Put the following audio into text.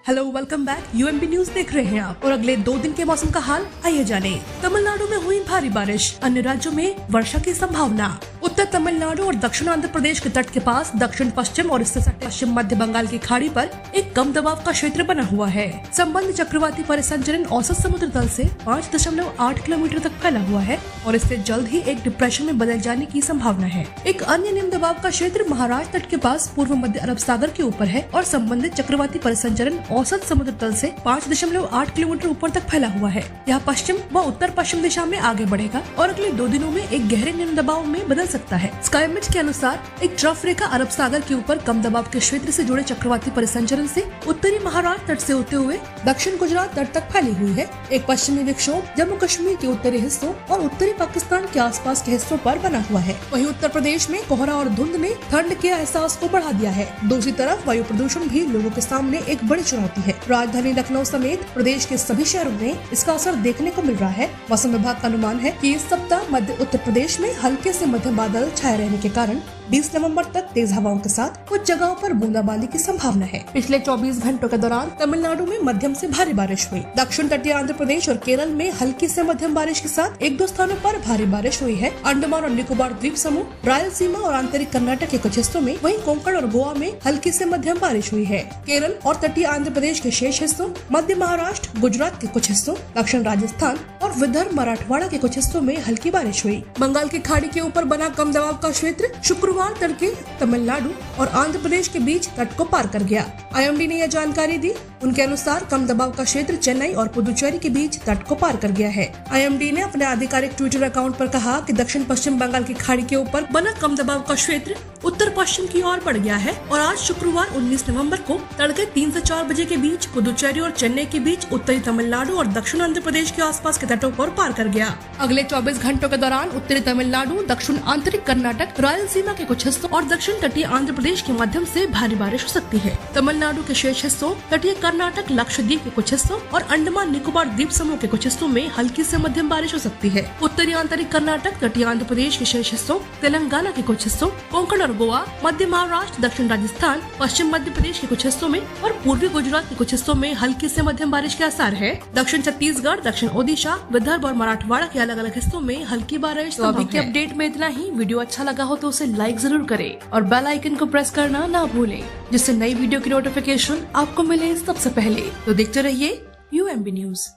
Hello welcome back. UMB news देख रहे हैं आप और अगले 2 दिन के मौसम का हाल आइए जाने। तमिलनाडु में हुई भारी बारिश, अन्य राज्यों में वर्षा की संभावना। उत्तर तमिलनाडु और दक्षिण आंध्र प्रदेश के तट के पास दक्षिण पश्चिम और इससे सटे पश्चिम मध्य बंगाल की खाड़ी पर एक कम दबाव का क्षेत्र बना हुआ है। संबंध चक्रवाती परिसंचरण औसत समुद्र तल से 5.8 किलोमीटर तक फैला हुआ है और इससे जल्द ही एक डिप्रेशन में बदल जाने की संभावना है। एक अन्य निम्न दबाव का क्षेत्र महाराष्ट्र तट के पास पूर्व मध्य अरब सागर के ऊपर है और संबंधित चक्रवाती परिसंचरण औसत समुद्र तल से 5.8 किलोमीटर ऊपर तक फैला हुआ है। यह पश्चिम व उत्तर पश्चिम दिशा में आगे बढ़ेगा और अगले 2 दिनों में एक गहरे निम्न दबाव में बदल सकता है। स्काईमेट के अनुसार एक ट्रफ रेखा अरब सागर के ऊपर कम दबाव के क्षेत्र से जुड़े चक्रवाती परिसंचरण से उत्तरी महाराष्ट्र तट से होते हुए दक्षिण गुजरात तट तक फैली हुई है। एक पश्चिमी विक्षोभ जम्मू कश्मीर के उत्तरी हिस्सों और उत्तरी पाकिस्तान के आसपास के हिस्सों पर बना हुआ है। वहीं उत्तर प्रदेश में कोहरा और धुंध ने ठंड के एहसास को बढ़ा दिया है। दूसरी तरफ वायु प्रदूषण भी लोगों के सामने एक बड़ी चुनौती है। राजधानी लखनऊ समेत प्रदेश के सभी शहरों में इसका असर देखने को मिल रहा है। मौसम विभाग का अनुमान है कि इस सप्ताह मध्य उत्तर प्रदेश में हल्के से मध्यम बादल छाए रहने के कारण 20 नवंबर तक तेज हवाओं के साथ कुछ जगहों पर बूंदाबांदी की संभावना है। पिछले 24 घंटों के दौरान तमिलनाडु में मध्यम से भारी बारिश हुई। दक्षिण तटीय आंध्र प्रदेश और केरल में हल्की से मध्यम बारिश के साथ 1-2 स्थानों पर भारी बारिश हुई है। अंडमान और निकोबार द्वीप समूह, रायलसीमा और आंतरिक कर्नाटक के कुछ हिस्सों में, वहीं कोंकण और गोवा में हल्की से मध्यम बारिश हुई है। केरल और तटीय आंध्र प्रदेश के शेष हिस्सों, मध्य महाराष्ट्र, गुजरात के कुछ हिस्सों, दक्षिण राजस्थान और विदर्भ मराठवाड़ा के कुछ हिस्सों में हल्की बारिश हुई। बंगाल की खाड़ी के ऊपर बना कम दबाव का क्षेत्र शुक्रवार तड़के तमिलनाडु और आंध्र प्रदेश के बीच तट को पार कर गया। आईएमडी ने यह जानकारी दी। उनके अनुसार कम दबाव का क्षेत्र चेन्नई और पुदुचेरी के बीच तट को पार कर गया है। आईएमडी ने अपने आधिकारिक ट्विटर अकाउंट पर कहा कि दक्षिण पश्चिम बंगाल की खाड़ी के ऊपर बना कम दबाव का क्षेत्र उत्तर पश्चिम की ओर बढ़ गया है और आज शुक्रवार 19 नवंबर को तड़के 3 से 4 बजे के बीच पुदुचेरी और चेन्नई के बीच उत्तरी तमिलनाडु और दक्षिण आंध्र प्रदेश के आसपास के तटों पर पार कर गया। अगले 24 घंटों के दौरान उत्तरी तमिलनाडु, दक्षिण आंतरिक कर्नाटक, रायलसीमा के कुछ हिस्सों और दक्षिण तटीय आंध्र प्रदेश के माध्यम से भारी बारिश हो सकती है। तमिलनाडु के शेष हिस्सों, तटीय कर्नाटक, लक्षद्वीप के कुछ हिस्सों और अंडमान निकोबार द्वीप समूह के कुछ हिस्सों में हल्की से मध्यम बारिश हो सकती है। उत्तरी आंतरिक कर्नाटक, तटीय आंध्र प्रदेश के शेष हिस्सों, तेलंगाना के कुछ हिस्सों, कोंकण और गोवा, मध्य महाराष्ट्र, दक्षिण राजस्थान, पश्चिम मध्य प्रदेश के कुछ हिस्सों में और पूर्वी गुजरात के कुछ हिस्सों में हल्की से मध्यम बारिश के आसार है। दक्षिण छत्तीसगढ़, दक्षिण ओडिशा, विदर्भ और मराठवाड़ा के अलग अलग हिस्सों में हल्की बारिश। तो अभी के अपडेट में इतना ही। वीडियो अच्छा लगा हो तो उसे लाइक जरूर करें और बेल आइकन को प्रेस करना ना भूलें, जिससे नई वीडियो की नोटिफिकेशन आपको मिले सबसे पहले। तो देखते रहिए यूएमबी न्यूज।